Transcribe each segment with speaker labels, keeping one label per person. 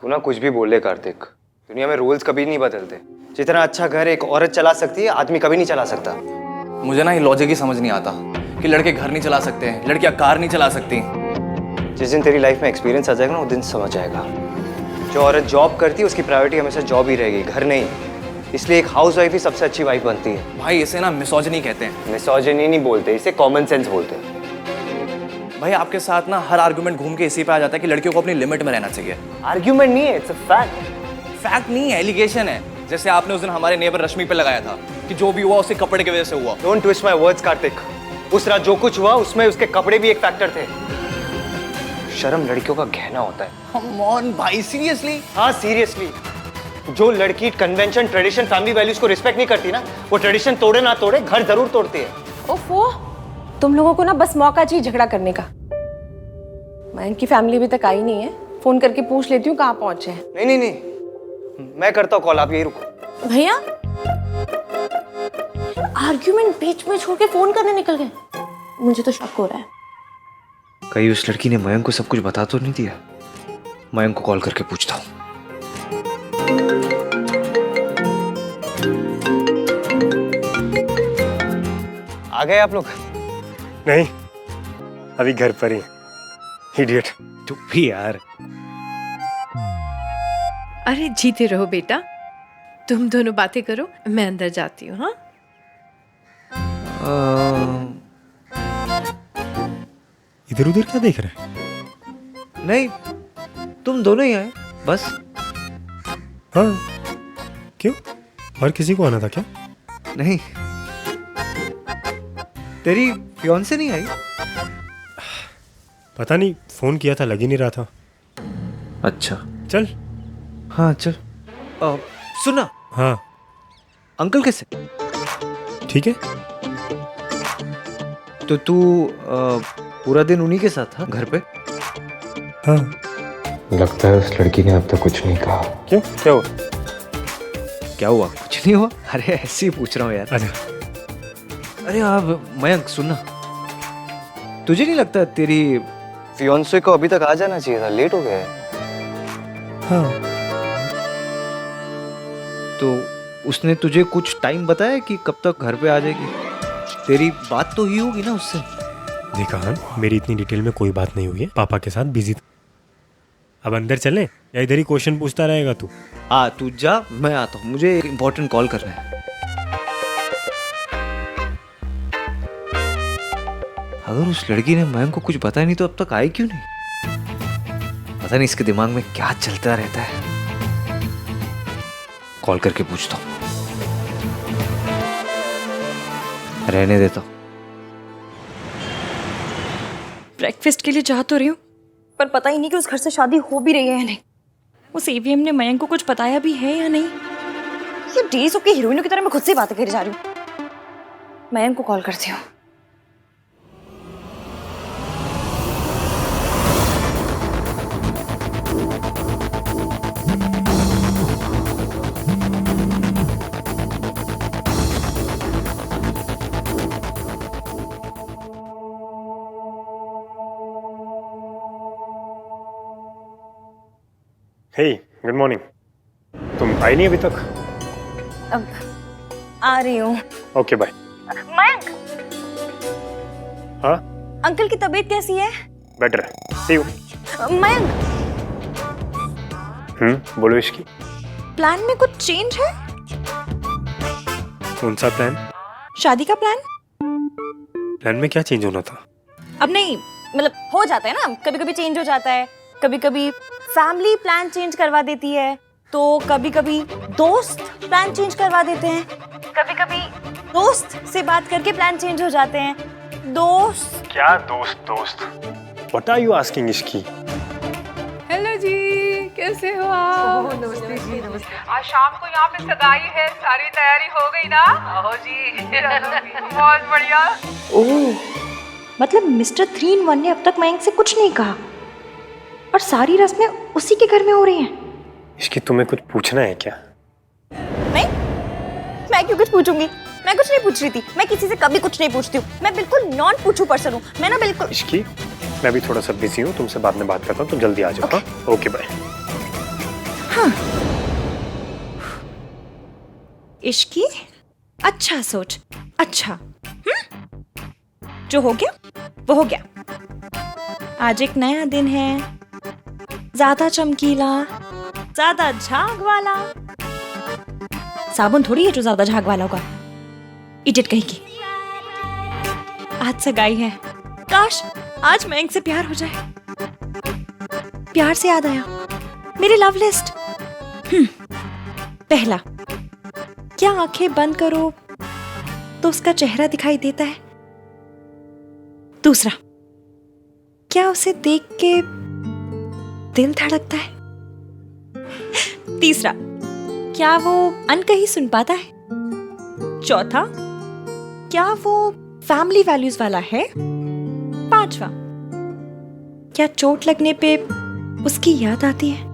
Speaker 1: तू ना कुछ भी बोल ले कार्तिक, दुनिया में रूल्स कभी नहीं बदलते। जितना अच्छा घर एक औरत चला सकती है, आदमी कभी नहीं चला सकता।
Speaker 2: मुझे ना ये लॉजिक ही समझ नहीं आता कि लड़के घर नहीं चला सकते हैं, लड़कियां कार नहीं चला सकती।
Speaker 1: जिस दिन तेरी लाइफ में एक्सपीरियंस आ जाएगा ना, उस दिन समझ आएगा। जो औरत जॉब करती है उसकी प्रायोरिटी हमेशा जॉब ही रहेगी, घर नहीं। इसलिए एक हाउस वाइफ ही सबसे अच्छी वाइफ बनती है।
Speaker 2: भाई इसे ना मिसोजिनी कहते हैं।
Speaker 1: मिसोजिनी नहीं बोलते, इसे कॉमन सेंस बोलते हैं।
Speaker 2: भाई आपके साथ ना हर आर्गुमेंट घूम के इसी पे आ जाता है कि लड़कियों को अपनी लिमिट में रहना चाहिए।
Speaker 1: आर्ग्यूमेंट नहीं है, इट्स अ फैक्ट।
Speaker 2: फैक्ट नहीं है, एलिगेशन है। जैसे आपने उस दिन हमारे नेबर रश्मि पे लगाया था कि जो भी हुआ उसके कपड़े की वजह से हुआ।
Speaker 1: Don't twist my words Kartik. उस रात जो कुछ हुआ उसमें उसके कपड़े भी एक फैक्टर थे। शर्म लड़कियों का गहना होता है।
Speaker 2: कम ऑन भाई, सीरियसली?
Speaker 1: हाँ सीरियसली। जो लड़की कन्वेंशन, ट्रेडिशन, फैमिली वैल्यूज को रिस्पेक्ट नहीं करती ना, वो ट्रेडिशन तोड़े ना तोड़े घर जरूर तोड़ती है।
Speaker 3: ओफो, तुम लोगों को ना बस मौका चाहिए झगड़ा करने का। मयंक की फैमिली अभी तक आई नहीं है, फोन करके पूछ लेती हूँ कहाँ पहुंचे हैं।
Speaker 1: नहीं नहीं नहीं, मैं करता हूँ कॉल, आप यही रुको।
Speaker 3: भैया आर्ग्यूमेंट बीच में छोड़ के फोन करने निकल गए। मुझे तो शक हो रहा है।
Speaker 1: कहीं उस लड़की ने मयंक को सब कुछ बता तो नहीं दिया? मयंक को कॉल करके पूछता हूँ। आ गए आप लोग?
Speaker 4: नहीं, अभी घर पर ही। इडियट।
Speaker 1: चुप भी यार।
Speaker 5: अरे जीते रहो बेटा, तुम दोनों बातें करो, मैं अंदर जाती हूँ। हाँ
Speaker 4: इधर उधर क्या देख रहे हैं?
Speaker 1: नहीं, तुम दोनों ही आए बस।
Speaker 4: हाँ, क्यों? और किसी को आना था क्या?
Speaker 1: नहीं, तेरी फियांसे नहीं आई?
Speaker 4: पता नहीं, फोन किया था, लग ही नहीं रहा था।
Speaker 1: अच्छा
Speaker 4: चल।
Speaker 1: हाँ चल। सुना,
Speaker 4: हाँ
Speaker 1: अंकल कैसे?
Speaker 4: ठीक है।
Speaker 1: तो तू पूरा दिन उन्हीं के साथ था घर पे?
Speaker 4: हाँ।
Speaker 6: लगता है उस लड़की ने अब तक कुछ नहीं कहा।
Speaker 4: क्यों, क्या हुआ?
Speaker 1: क्या हुआ? कुछ नहीं हुआ। अरे ऐसे ही पूछ रहा हूँ यार। अरे आप मयंक सुनना, तुझे नहीं लगता तेरी फियांसे को अभी तक आ जाना चाहिए था? लेट हो गया है।
Speaker 4: हाँ।
Speaker 1: तो उसने तुझे कुछ टाइम बताया कि कब तक घर पे आ जाएगी? तेरी बात तो ही होगी ना उससे?
Speaker 4: देखा हाँ, मेरी इतनी डिटेल में कोई बात नहीं हुई है। पापा के साथ बिजी था। अब अंदर चलें या इधर ही क्वेश्चन पूछता रहेगा तू?
Speaker 1: हाँ तू जा, मैं आता हूँ, मुझे एक इम्पोर्टेंट कॉल करना है। अगर उस लड़की ने मयंक को कुछ बताया नहीं तो अब तक आई क्यों नहीं? पता नहीं इसके दिमाग में क्या चलता रहता है। कॉल करके पूछता हूँ, रहने देता हूँ।
Speaker 7: ब्रेकफास्ट के लिए जा तो रही हूँ, पर पता ही नहीं कि उस घर से शादी हो भी रही है या नहीं। उस एवीएम ने मयंक को कुछ बताया भी है या नहीं। ये डेज की हीरोइनों की तरह मैं खुद से बातें करी जा रही हूँ। मयंक को कॉल करती हूँ।
Speaker 4: हे, गुड मॉर्निंग। तुम आई नहीं अभी तक?
Speaker 7: अब आ रही हूँ।
Speaker 4: Okay bye.
Speaker 7: मयंक,
Speaker 4: हाँ
Speaker 7: अंकल की तबीयत कैसी है?
Speaker 4: बेटर है, सी यू।
Speaker 7: मयंक,
Speaker 4: बोलो इसकी।
Speaker 7: प्लान में कुछ चेंज है?
Speaker 4: कौन सा प्लान?
Speaker 7: शादी का प्लान?
Speaker 4: प्लान में क्या चेंज होना था?
Speaker 7: अब नहीं, मतलब हो जाता है ना, कभी कभी चेंज हो जाता है। कभी कभी फैमिली प्लान चेंज करवा देती है, तो कभी कभी दोस्त प्लान चेंज करवा देते हैं। कभी कभी दोस्त से बात करके प्लान चेंज हो जाते हैं। दोस्त
Speaker 4: क्या दोस्त? व्हाट आर यू आस्किंग इसकी?
Speaker 5: हेलो जी, कैसे हो आप?
Speaker 8: नमस्ते जी, नमस्ते। आज शाम को यहाँ पे सगाई है, सारी तैयारी हो गई ना? ओह जी, बहुत बढ़िया।
Speaker 7: ओह, मतलब मिस्टर 3 in 1 ने अब तक मयंक से कुछ नहीं कहा और सारी रस्में उसी के घर में हो रही हैं।
Speaker 4: इसकी तुम्हें कुछ पूछना है क्या?
Speaker 7: मैं क्यों कुछ पूछूंगी? मैं कुछ नहीं पूछ रही थी। मैं किसी से कभी कुछ नहीं पूछती हूँ। मैं बिल्कुल नॉन पूछू पर्सन हूँ। मैं ना बिल्कुल।
Speaker 4: इसकी, मैं भी थोड़ा सा बिजी हूँ, तुमसे बाद में बात करता हूँ, तुम जल्दी आ जाओ। हाँ ओके बाय।
Speaker 7: इश्की अच्छा सोच, अच्छा जो हो गया वो हो गया। आज एक नया दिन है, ज्यादा चमकीला, ज्यादा झाग वाला। साबुन थोड़ी है जो ज्यादा झाग वाला होगा, इडियट कहीं की। आज सगाई है, काश आज मयंक से प्यार हो जाए। प्यार से याद आया, मेरी लव लिस्ट। पहला, क्या आंखें बंद करो तो उसका चेहरा दिखाई देता है? दूसरा, क्या उसे देख के दिल धड़कता है? तीसरा, क्या वो अनकही सुन पाता है? चौथा, क्या वो फैमिली वैल्यूज वाला है? पांचवा, क्या चोट लगने पे उसकी याद आती है?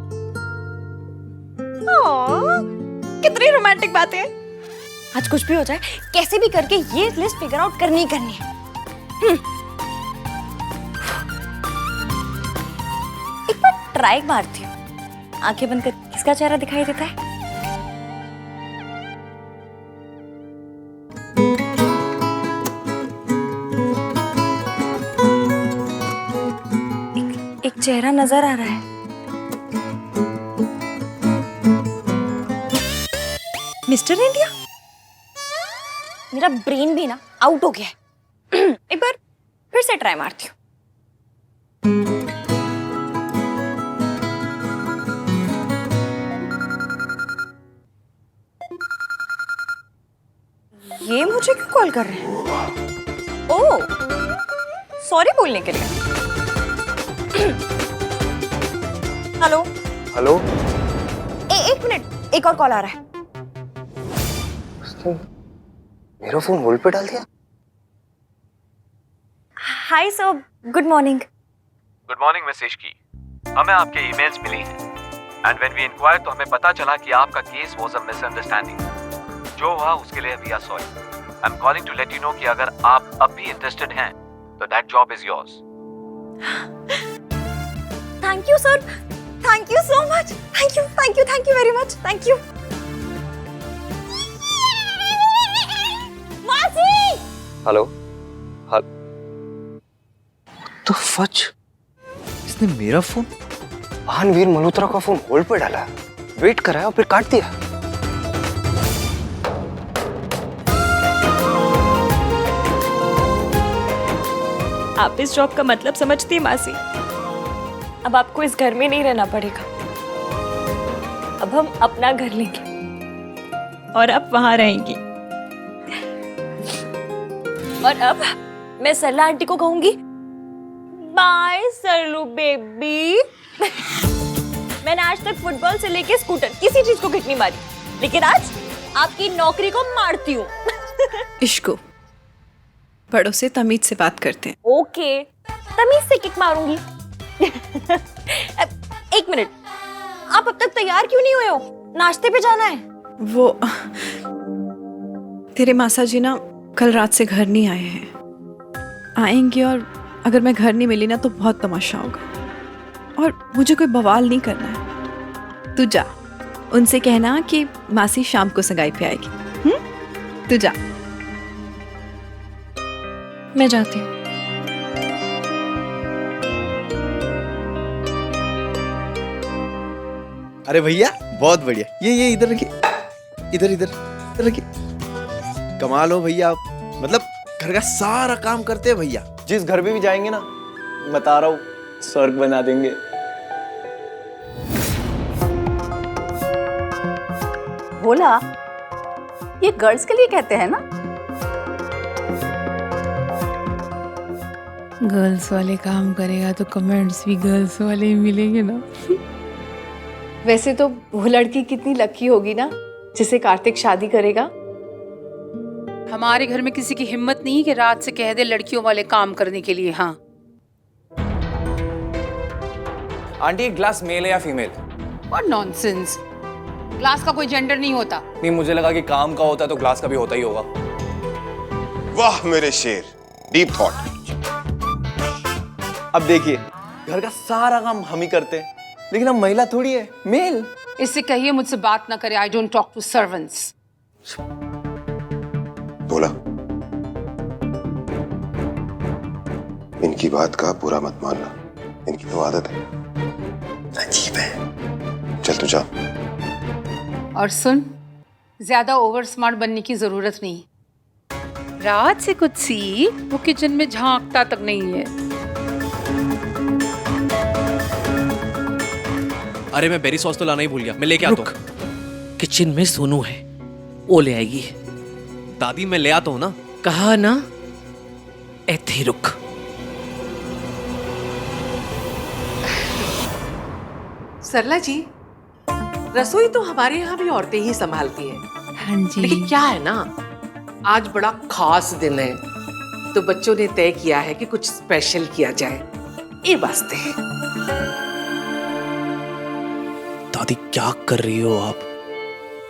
Speaker 7: कितनी रोमांटिक बातें हैं। आज कुछ भी हो जाए, कैसे भी करके ये लिस्ट फिगर आउट करनी ही करनी है। एक बार ट्राई मारती हूँ, आंखें बंद कर किसका चेहरा दिखाई देता है? एक चेहरा नजर आ रहा है। Mister India. मेरा ब्रेन भी ना आउट हो गया है। एक बार फिर से ट्राई मारती हूँ। ये मुझे क्यों कॉल कर रहे हैं? ओह, सॉरी बोलने के लिए। Hello
Speaker 1: hello.
Speaker 7: एक मिनट, एक और कॉल आ रहा है।
Speaker 1: उसने मेरा फोन होल्ड पे डाल दिया।
Speaker 7: Hi sir, good morning.
Speaker 9: Good morning miss Ishki. हमें आपके ईमेल्स मिली हैं एंड व्हेन वी इंक्वायर तो हमें पता चला कि आपका केस वाज अ मिसअंडरस्टैंडिंग। जो हुआ उसके लिए we are sorry. I am calling to let you know कि अगर आप अब भी इंटरेस्टेड हैं तो that job is yours.
Speaker 7: Thank you sir, thank you so much. Thank you very much. Thank you. मासी।
Speaker 1: हेलो। तो फच, इसने मेरा फोन भानवीर मल्होत्रा का फोन होल्ड पे डाला, वेट कराया और फिर काट दिया।
Speaker 7: आप इस जॉब का मतलब समझती हैं मासी? अब आपको इस घर में नहीं रहना पड़ेगा। अब हम अपना घर लेंगे और आप वहां रहेंगी। और अब मैं सरला आंटी को कहूंगी, बाय सरलू बेबी। मैंने आज तक फुटबॉल से लेके स्कूटर किसी चीज को किक नहीं मारी, लेकिन आज आपकी नौकरी को मारती हूँ।
Speaker 5: इश्को, बड़ों से तमीज से बात करते हैं।
Speaker 7: ओके, तमीज से किक मारूंगी। एक मिनट, आप अब तक तैयार क्यों नहीं हुए हो? नाश्ते पे जाना है।
Speaker 5: वो तेरे मासा जी ना कल रात से घर नहीं आए हैं। आएंगे और अगर मैं घर नहीं मिली ना तो बहुत तमाशा होगा। और मुझे कोई बवाल नहीं करना है। तू जा, उनसे कहना कि मासी शाम को सगाई पे आएगी। तू जा। मैं जाती हूँ।
Speaker 10: अरे भैया बहुत बढ़िया। ये इधर रखिए, इधर इधर इधर रखिए। कमाल हो भैया आप, मतलब घर का सारा काम करते हैं भैया।
Speaker 2: जिस घर में भी जाएंगे ना, बता रहा हूँ, स्वर्ग बना देंगे।
Speaker 8: बोला, ये गर्ल्स के लिए कहते हैं ना?
Speaker 5: गर्ल्स वाले काम करेगा तो कमेंट्स भी गर्ल्स वाले ही मिलेंगे ना।
Speaker 3: वैसे तो वो लड़की कितनी लकी होगी ना जिसे कार्तिक शादी करेगा।
Speaker 8: हमारे घर में किसी की हिम्मत नहीं कि रात से कह दे लड़कियों वाले काम करने के लिए। हाँ
Speaker 2: आंटी, एक ग्लास मेल है या फीमेल?
Speaker 8: और नॉनसेंस, ग्लास का कोई जेंडर नहीं होता।
Speaker 2: नहीं, मुझे लगा कि काम का होता है तो ग्लास का भी होता ही होगा।
Speaker 11: वाह मेरे शेर, डीप थॉट।
Speaker 10: अब देखिए, घर का सारा काम हम ही करते हैं, लेकिन हम महिला थोड़ी है, मेल।
Speaker 8: इससे कहिए मुझसे बात ना करे। I don't talk to servants.
Speaker 11: बोला, इनकी बात का बुरा मत मानना, इनकी तो आदत है, अजीब है। चल तू जा।
Speaker 8: और सुन, ज्यादा ओवर स्मार्ट बनने की जरूरत नहीं। रात से कुछ सीख, वो किचन में झांकता तक नहीं है।
Speaker 2: अरे मैं बेरी सॉस तो लाना ही भूल गया, मैं लेके आता हूँ। किचन में सोनू है, वो ले आएगी। दादी मैं ले आता हूँ ना। कहा ना, ऐथे ही रुक।
Speaker 12: सरला जी, रसोई तो हमारे यहाँ भी औरतें ही संभालती हैं।
Speaker 5: हाँ जी।
Speaker 12: लेकिन क्या है ना, आज बड़ा खास दिन है, तो बच्चों ने तय किया है कि कुछ स्पेशल किया जाए, ये वास्ते।
Speaker 2: दादी क्या कर रही हो आप?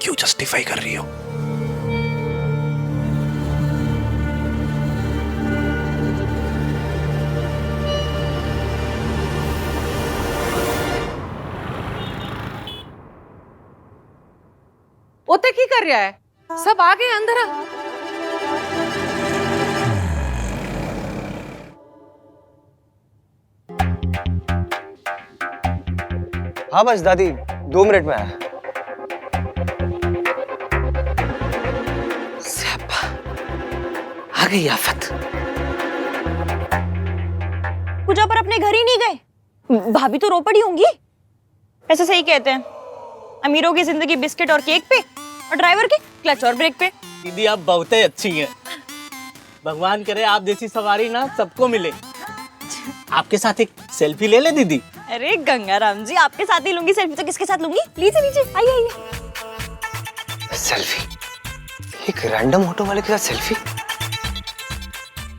Speaker 2: क्यों जस्टिफाई कर रही हो?
Speaker 8: ओते की कर रहा है? सब आ गए अंदर।
Speaker 1: हाँ बस दादी 2 मिनट में आया।
Speaker 12: आ गई आफत।
Speaker 7: पूजा पर अपने घर ही नहीं गए? भाभी तो रो पड़ी होंगी। ऐसे सही कहते हैं, अमीरों की जिंदगी बिस्किट और केक पे, और ड्राइवर की क्लच और ब्रेक पे।
Speaker 13: दीदी आप बहुत ही अच्छी हैं। भगवान करे आप जैसी सवारी ना सबको मिले। आपके साथ एक सेल्फी ले ले दीदी।
Speaker 7: अरे गंगाराम जी, आपके साथ ही लूंगी सेल्फी तो किसके साथ लूंगी? लीजिए लीजिए, आइए आइए।
Speaker 1: सेल्फी? एक रैंडम ऑटो वाले के साथ सेल्फी?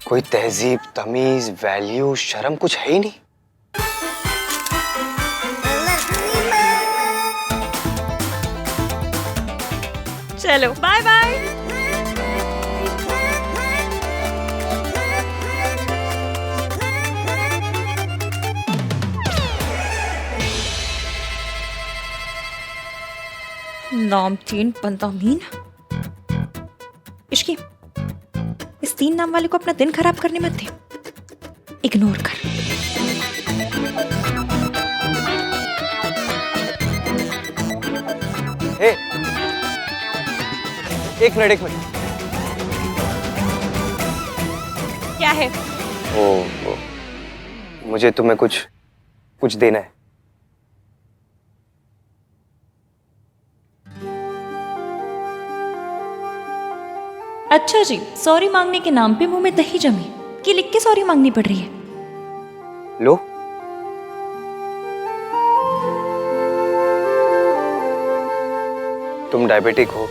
Speaker 1: कोई तहजीब, तमीज, वैल्यू, शर्म कुछ है ही नहीं।
Speaker 7: चलो बाय बाय। नामचीन पंतामीन। इश्की, इस 3 नाम वाले को अपना दिन खराब करने मत दे, इग्नोर कर।
Speaker 1: हे, एक मिनट।
Speaker 7: क्या है?
Speaker 1: ओ, मुझे तुम्हें कुछ देना है।
Speaker 7: अच्छा जी, सॉरी मांगने के नाम पे मुंह में दही जमी कि लिख के सॉरी मांगनी पड़ रही है।
Speaker 1: लो। तुम डायबिटिक हो,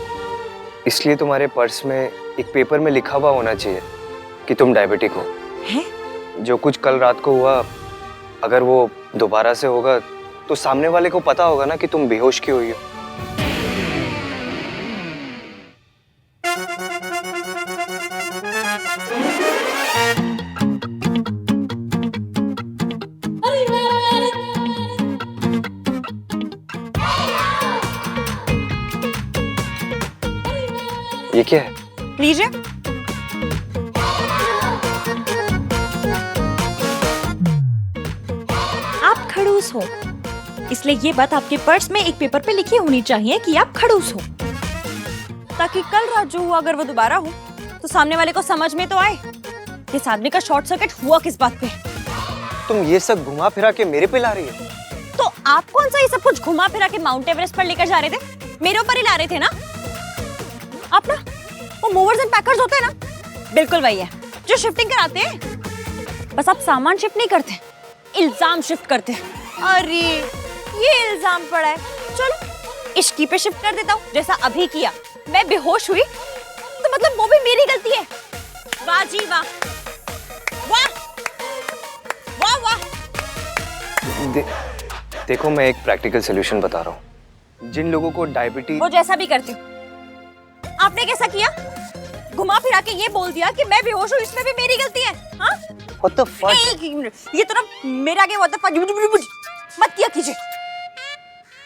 Speaker 1: इसलिए तुम्हारे पर्स में एक पेपर में लिखा हुआ होना चाहिए कि तुम डायबिटिक हो।
Speaker 7: हैं?
Speaker 1: जो कुछ कल रात को हुआ, अगर वो दोबारा से होगा तो सामने वाले को पता होगा ना कि तुम बेहोश क्यों हुई हो। ये क्या है?
Speaker 7: लीजिए। आप खड़ूस हो, इसलिए ये बात आपके पर्स में एक पेपर पे लिखी होनी चाहिए कि आप खड़ूस हो, ताकि कल रात जो हुआ अगर वो दोबारा हो तो सामने वाले को समझ में तो आए कि इस आदमी का शॉर्ट सर्किट हुआ किस बात पे।
Speaker 1: तुम ये सब घुमा फिरा के मेरे पे ला रही हो?
Speaker 7: तो आप कौन सा ये सब कुछ घुमा फिरा के माउंट एवरेस्ट पर लेकर जा रहे थे? मेरे ऊपर ही ला रहे थे ना आप? ना वो मूवर्स एंड पैकर्स होते हैं ना, बिल्कुल वही है जो शिफ्टिंग कराते हैं। बस आप सामान शिफ्ट नहीं करते, इल्जाम शिफ्ट करते हैं। अरे ये इल्जाम पड़ा है, चलो इश्की पे शिफ्ट कर देता हूँ, जैसा अभी किया। मैं बेहोश हुई तो मतलब वो भी मेरी गलती है। वाह जी वाह, वाह वाह वाह।
Speaker 1: देखो मैं एक प्रैक्टिकल सोल्यूशन बता रहा हूँ। जिन लोगों को डायबिटीज,
Speaker 7: वो जैसा भी करती हूँ। आपने कैसा किया? घुमा फिरा के ये बोल दिया कि मैं बेहोश हूँ, इसमें भी मेरी गलती है। हाँ?
Speaker 1: What the fuck?
Speaker 7: ये तो ना मेरा आगे what the fuck मत किया कीजिए।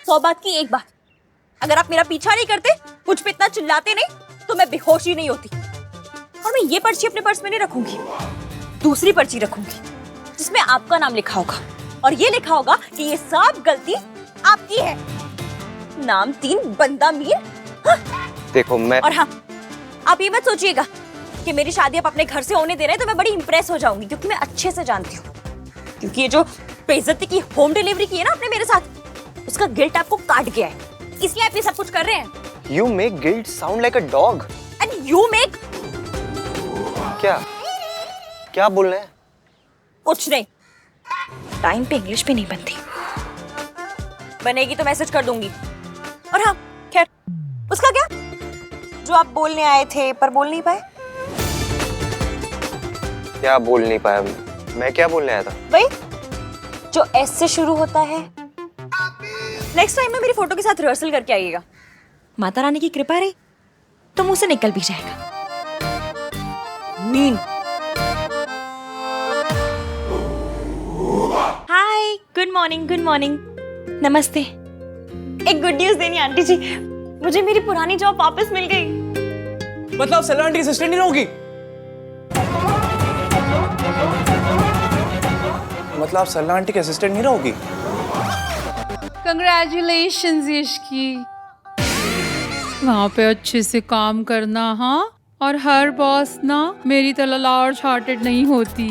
Speaker 7: 100 बात की एक बात, अगर आप मेरा पीछा नहीं करते, मुझ पे इतना चिल्लाते नहीं, तो मैं बेहोश ही नहीं होती। और मैं ये पर्ची अपने पर्स में नहीं रखूंगी, दूसरी पर्ची रखूंगी जिसमें आपका नाम लिखा होगा और ये लिखा होगा कि ये सब गलती आपकी है। नाम 3 बंदा मीर। हाँ।
Speaker 1: देखो मैं
Speaker 7: और हाँ, आप ये मत सोचिएगा कि मेरी शादी आप अपने घर से होने दे रहे हैं तो मैं बड़ी इंप्रेस हो जाऊंगी, क्योंकि मैं अच्छे से जानती हूँ, क्योंकि ये जो बेइज्जती की होम डिलीवरी की है ना आपने मेरे साथ, उसका गिल्ट आपको काट गया है, इसलिए आप ये सब कुछ कर रहे हैं।
Speaker 1: You make guilt sound like a dog.
Speaker 7: And you make
Speaker 1: क्या बोल रहे हैं?
Speaker 7: कुछ नहीं, टाइम पे इंग्लिश भी नहीं बनती, बनेगी तो मैसेज कर दूंगी। और हाँ खैर, उसका क्या जो आप बोलने आए थे पर बोल नहीं पाए।
Speaker 1: क्या बोल नहीं पाया? मैं क्या बोलने आया था?
Speaker 7: वही जो एस से शुरू होता है। नेक्स्ट टाइम ना मेरी फोटो के साथ रिहर्सल करके आइएगा, माता रानी की कृपा रही तो मुंह से निकल भी जाएगा। मीन। हाय, गुड मॉर्निंग, गुड मॉर्निंग, नमस्ते। एक गुड न्यूज देनी आंटी जी, मुझे मेरी पुरानी जॉब वापस मिल गई।
Speaker 2: मतलब सल्ला आंटी की असिस्टेंट नहीं रहोगी?
Speaker 9: मतलब आप सल्ला आंटी के असिस्टेंट नहीं रहोगी?
Speaker 8: कंग्रेचुलेशंस यशकी, वहाँ पे अच्छे से काम करना। हाँ, और हर बॉस ना मेरी तरह लार्ज हार्टेड नहीं होती।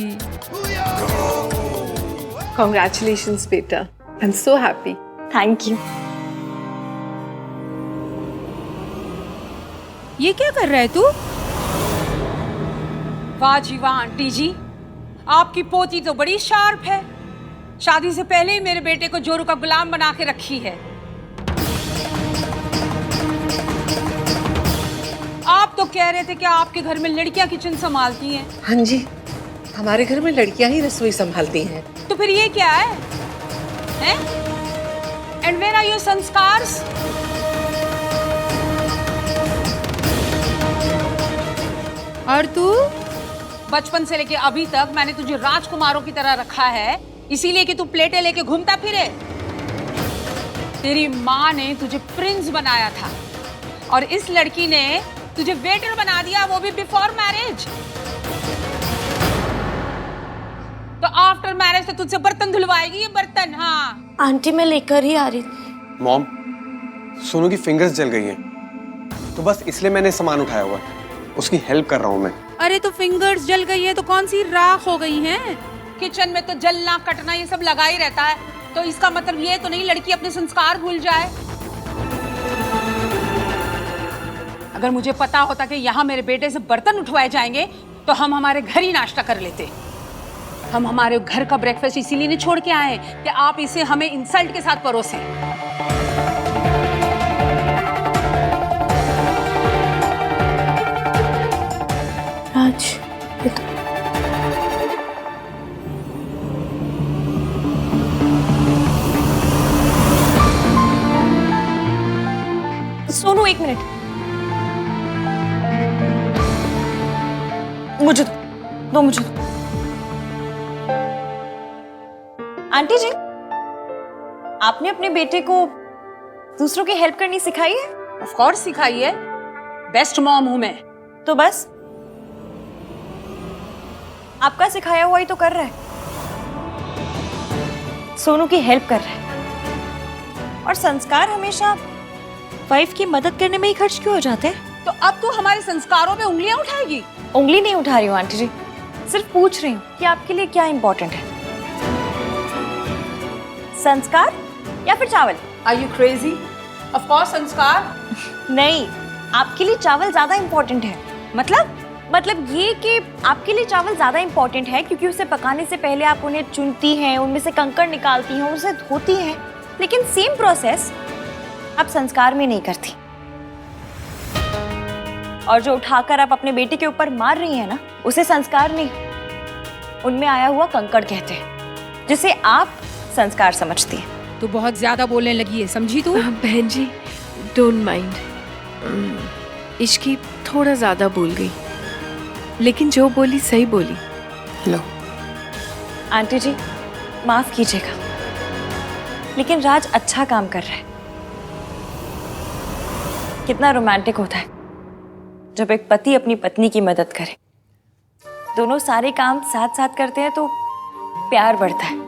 Speaker 5: Congratulations, बेटा। I'm so happy.
Speaker 7: Thank you.
Speaker 8: ये क्या कर रहा है तू? वाह जी वाह आंटी जी, आपकी पोती तो बड़ी शार्प है, शादी से पहले ही मेरे बेटे को जोरू का गुलाम बना के रखी है। आप तो कह रहे थे कि आपके घर में लड़कियां किचन संभालती हैं।
Speaker 12: हाँ जी, हमारे घर में लड़कियां ही रसोई संभालती हैं।
Speaker 8: तो फिर ये क्या है? हैं? And where are your संस्कार्स? और तू बचपन से लेके अभी तक मैंने तुझे राजकुमारों की तरह रखा है, इसीलिए कि तू प्लेटें लेके घूमता फिरे। तेरी माँ ने तुझे प्रिंस बनाया था और इस लड़की ने तुझे वेटर बना दिया, वो भी बिफोर मैरिज। तो आफ्टर मैरिज तो तुझसे बर्तन धुलवाएगी ये बर्तन। हाँ
Speaker 3: आंटी मैं लेकर ही आ रही थी।
Speaker 10: मॉम, सोनू की फिंगर्स जल गई हैं, तो बस इसलिए मैंने सामान उठाया हुआ है, उसकी हेल्प कर रहा हूँ मैं।
Speaker 8: अरे तो फिंगर्स जल गई है तो कौन सी राख हो गई हैं? किचन में तो जलना कटना ये सब लगा ही रहता है, तो इसका मतलब ये तो नहीं लड़की अपने संस्कार भूल जाए। अगर मुझे पता होता कि यहाँ मेरे बेटे से बर्तन उठवाए जाएंगे तो हम हमारे घर ही नाश्ता कर लेते। हम हमारे घर का ब्रेकफास्ट इसीलिए नहीं छोड़ के आए कि आप इसे हमें इंसल्ट के साथ परोसें।
Speaker 3: राज, ये तो
Speaker 7: सोनू एक मिनट, मुझे दो मुझे दो। आंटी जी, आपने अपने बेटे को दूसरों की हेल्प करनी सिखाई है?
Speaker 8: ऑफ कोर्स सिखाई है, बेस्ट मॉम हूं मैं।
Speaker 7: तो बस आपका सिखाया हुआ ही तो कर रहा है, सोनू की हेल्प कर रहा है। और संस्कार हमेशा वाइफ की मदद करने में ही खर्च क्यों हो जाते हैं?
Speaker 8: तो अब तू हमारे संस्कारों पे उंगलियां उठाएगी?
Speaker 7: उंगली नहीं उठा रही हूँ आंटी जी, सिर्फ पूछ रही हूँ कि आपके लिए क्या इंपॉर्टेंट है, संस्कार या फिर चावल?
Speaker 8: Are you crazy? Of course संस्कार।
Speaker 7: नहीं, आपके लिए चावल ज्यादा इंपॉर्टेंट है। मतलब ये कि आपके लिए चावल ज्यादा इंपॉर्टेंट है क्योंकि उसे पकाने से पहले आप उन्हें चुनती हैं, उनमें से कंकड़ निकालती हैं, उसे धोती हैं, लेकिन सेम प्रोसेस आप संस्कार में नहीं करती। और जो उठाकर आप अपने बेटे के ऊपर मार रही हैं ना, उसे संस्कार नहीं, उनमें आया हुआ कंकड़ कहते हैं, जिसे आप संस्कार समझती हैं।
Speaker 8: तो बहुत ज्यादा बोलने लगी है, समझी तू?
Speaker 5: बहन जी, डोंट माइंड। इश्की थोड़ा ज्यादा बोल गई, लेकिन जो बोली सही बोली।
Speaker 12: लो
Speaker 7: आंटी जी माफ कीजिएगा, लेकिन राज अच्छा काम कर रहा है कितना रोमांटिक होता है जब एक पति अपनी पत्नी की मदद करे। दोनों सारे काम साथ साथ करते हैं तो प्यार बढ़ता है।